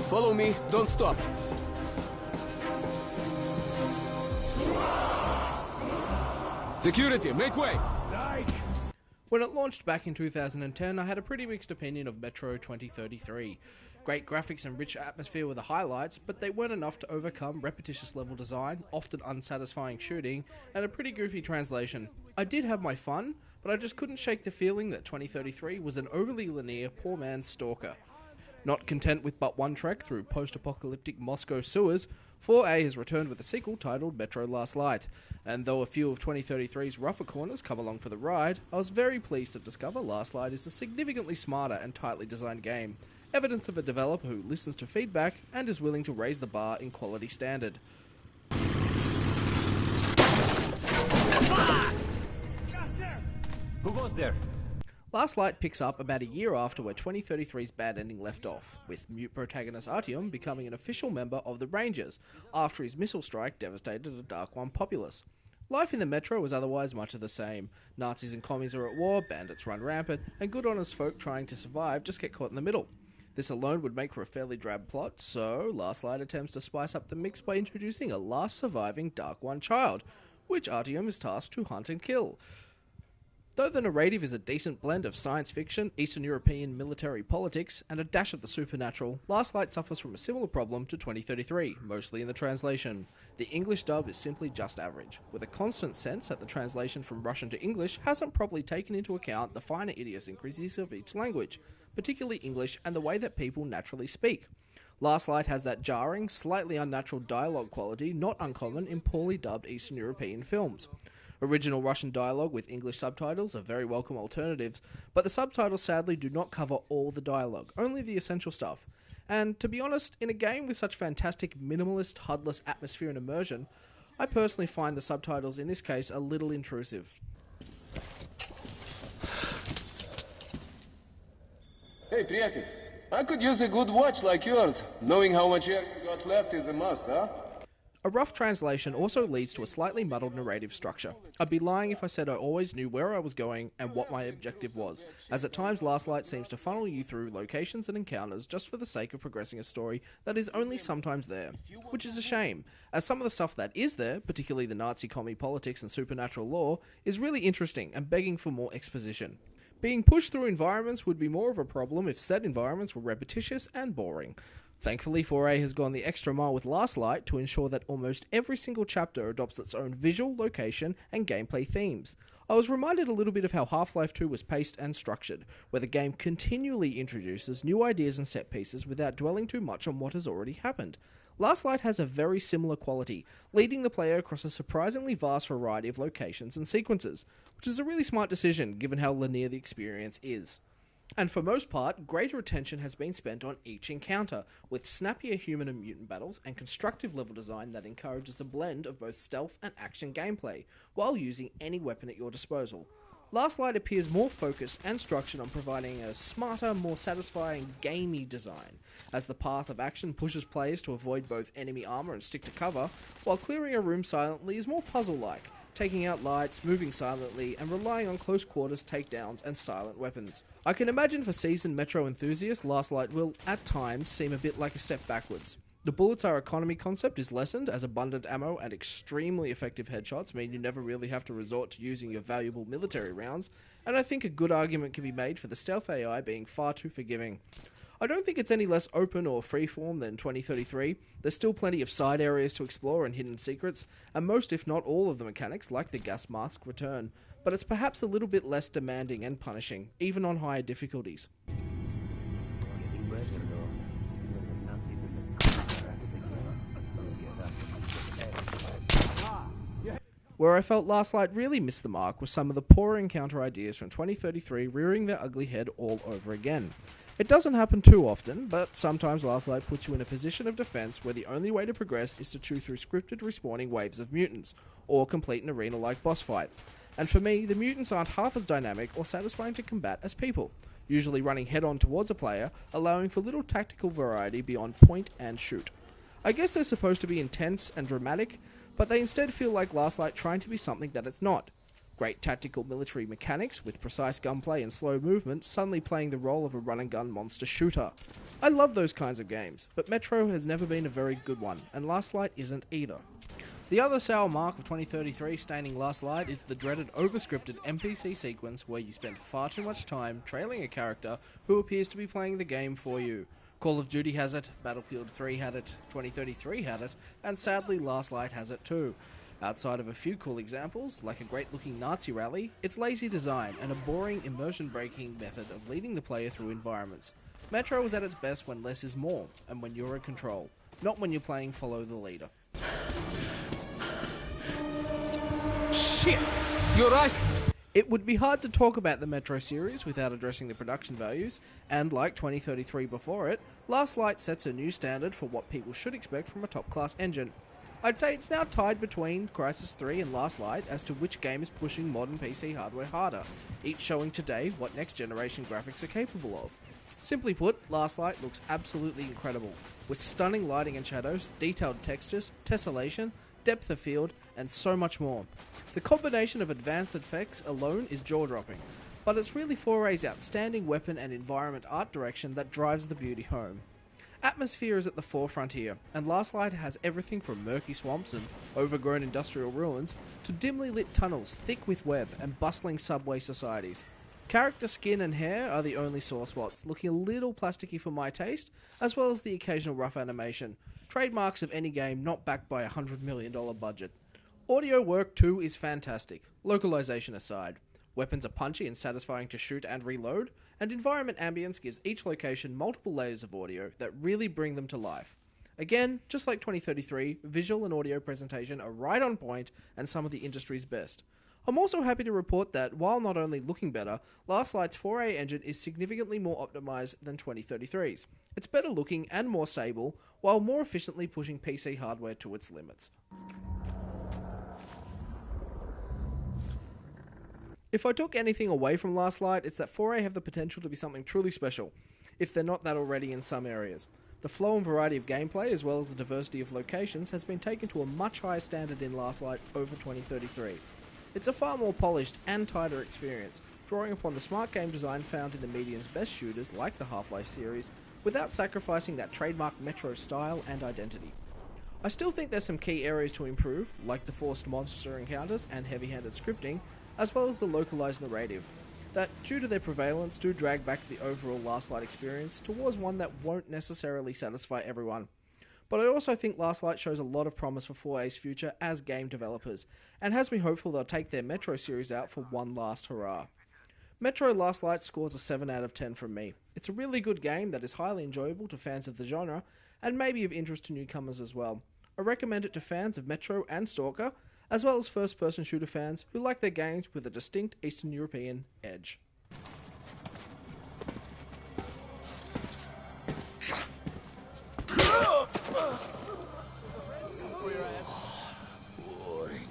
Follow me, don't stop. Security, make way! When it launched back in 2010, I had a pretty mixed opinion of Metro 2033. Great graphics and rich atmosphere were the highlights, but they weren't enough to overcome repetitious level design, often unsatisfying shooting, and a pretty goofy translation. I did have my fun, but I just couldn't shake the feeling that 2033 was an overly linear, poor man's Stalker. Not content with but one trek through post-apocalyptic Moscow sewers, 4A has returned with a sequel titled Metro Last Light, and though a few of 2033's rougher corners come along for the ride, I was very pleased to discover Last Light is a significantly smarter and tightly designed game, evidence of a developer who listens to feedback and is willing to raise the bar in quality standard. Who goes there? Last Light picks up about a year after where 2033's bad ending left off, with mute protagonist Artyom becoming an official member of the Rangers, after his missile strike devastated a Dark One populace. Life in the Metro was otherwise much of the same. Nazis and commies are at war, bandits run rampant, and good honest folk trying to survive just get caught in the middle. This alone would make for a fairly drab plot, so Last Light attempts to spice up the mix by introducing a last surviving Dark One child, which Artyom is tasked to hunt and kill. Though the narrative is a decent blend of science fiction, Eastern European military politics, and a dash of the supernatural, Last Light suffers from a similar problem to 2033, mostly in the translation. The English dub is simply just average, with a constant sense that the translation from Russian to English hasn't properly taken into account the finer idiosyncrasies of each language, particularly English and the way that people naturally speak. Last Light has that jarring, slightly unnatural dialogue quality not uncommon in poorly dubbed Eastern European films. Original Russian dialogue with English subtitles are very welcome alternatives, but the subtitles sadly do not cover all the dialogue, only the essential stuff. And to be honest, in a game with such fantastic minimalist, HUD-less atmosphere and immersion, I personally find the subtitles in this case a little intrusive. Hey, приятель, I could use a good watch like yours. Knowing how much air you got left is a must, huh? A rough translation also leads to a slightly muddled narrative structure. I'd be lying if I said I always knew where I was going and what my objective was, as at times Last Light seems to funnel you through locations and encounters just for the sake of progressing a story that is only sometimes there, which is a shame, as some of the stuff that is there, particularly the Nazi commie politics and supernatural lore, is really interesting and begging for more exposition. Being pushed through environments would be more of a problem if said environments were repetitious and boring. Thankfully, 4A has gone the extra mile with Last Light to ensure that almost every single chapter adopts its own visual, location, and gameplay themes. I was reminded a little bit of how Half-Life 2 was paced and structured, where the game continually introduces new ideas and set pieces without dwelling too much on what has already happened. Last Light has a very similar quality, leading the player across a surprisingly vast variety of locations and sequences, which is a really smart decision given how linear the experience is. And for most part, greater attention has been spent on each encounter, with snappier human and mutant battles and constructive level design that encourages a blend of both stealth and action gameplay, while using any weapon at your disposal. Last Light appears more focused and structured on providing a smarter, more satisfying, gamey design, as the path of action pushes players to avoid both enemy armor and stick to cover, while clearing a room silently is more puzzle-like, taking out lights, moving silently, and relying on close quarters takedowns and silent weapons. I can imagine for seasoned Metro enthusiasts, Last Light will, at times, seem a bit like a step backwards. The bullets are economy concept is lessened, as abundant ammo and extremely effective headshots mean you never really have to resort to using your valuable military rounds, and I think a good argument can be made for the stealth AI being far too forgiving. I don't think it's any less open or freeform than 2033. There's still plenty of side areas to explore and hidden secrets, and most if not all of the mechanics, like the gas mask, return, but it's perhaps a little bit less demanding and punishing, even on higher difficulties. Where I felt Last Light really missed the mark was some of the poorer encounter ideas from 2033 rearing their ugly head all over again. It doesn't happen too often, but sometimes Last Light puts you in a position of defense where the only way to progress is to chew through scripted respawning waves of mutants, or complete an arena-like boss fight. And for me, the mutants aren't half as dynamic or satisfying to combat as people, usually running head-on towards a player, allowing for little tactical variety beyond point and shoot. I guess they're supposed to be intense and dramatic, but they instead feel like Last Light trying to be something that it's not. Great tactical military mechanics with precise gunplay and slow movement suddenly playing the role of a run-and-gun monster shooter. I love those kinds of games, but Metro has never been a very good one, and Last Light isn't either. The other sour mark of 2033 staining Last Light is the dreaded overscripted NPC sequence where you spend far too much time trailing a character who appears to be playing the game for you. Call of Duty has it, Battlefield 3 had it, 2033 had it, and sadly Last Light has it too. Outside of a few cool examples, like a great looking Nazi rally, it's lazy design and a boring immersion breaking method of leading the player through environments. Metro is at its best when less is more, and when you're in control, not when you're playing follow the leader. Shit! You're right! It would be hard to talk about the Metro series without addressing the production values, and like 2033 before it, Last Light sets a new standard for what people should expect from a top-class engine. I'd say it's now tied between Crysis 3 and Last Light as to which game is pushing modern PC hardware harder, each showing today what next-generation graphics are capable of. Simply put, Last Light looks absolutely incredible, with stunning lighting and shadows, detailed textures, tessellation, depth of field, and so much more. The combination of advanced effects alone is jaw-dropping, but it's really 4A's outstanding weapon and environment art direction that drives the beauty home. Atmosphere is at the forefront here, and Last Light has everything from murky swamps and overgrown industrial ruins to dimly lit tunnels thick with web and bustling subway societies. Character skin and hair are the only sore spots, looking a little plasticky for my taste, as well as the occasional rough animation, trademarks of any game not backed by a $100 million budget. Audio work too is fantastic, localization aside. Weapons are punchy and satisfying to shoot and reload, and environment ambience gives each location multiple layers of audio that really bring them to life. Again, just like 2033, visual and audio presentation are right on point and some of the industry's best. I'm also happy to report that, while not only looking better, Last Light's 4A engine is significantly more optimized than 2033's. It's better looking and more stable, while more efficiently pushing PC hardware to its limits. If I took anything away from Last Light, it's that 4A have the potential to be something truly special, if they're not that already in some areas. The flow and variety of gameplay, as well as the diversity of locations, has been taken to a much higher standard in Last Light over 2033. It's a far more polished and tighter experience, drawing upon the smart game design found in the median's best shooters like the Half-Life series, without sacrificing that trademark Metro style and identity. I still think there's some key areas to improve, like the forced monster encounters and heavy-handed scripting, as well as the localized narrative, that, due to their prevalence, do drag back the overall Last Light experience towards one that won't necessarily satisfy everyone. But I also think Last Light shows a lot of promise for 4A's future as game developers, and has me hopeful they'll take their Metro series out for one last hurrah. Metro Last Light scores a 7 out of 10 from me. It's a really good game that is highly enjoyable to fans of the genre, and maybe of interest to newcomers as well. I recommend it to fans of Metro and Stalker, as well as first-person shooter fans who like their games with a distinct Eastern European edge. Boring.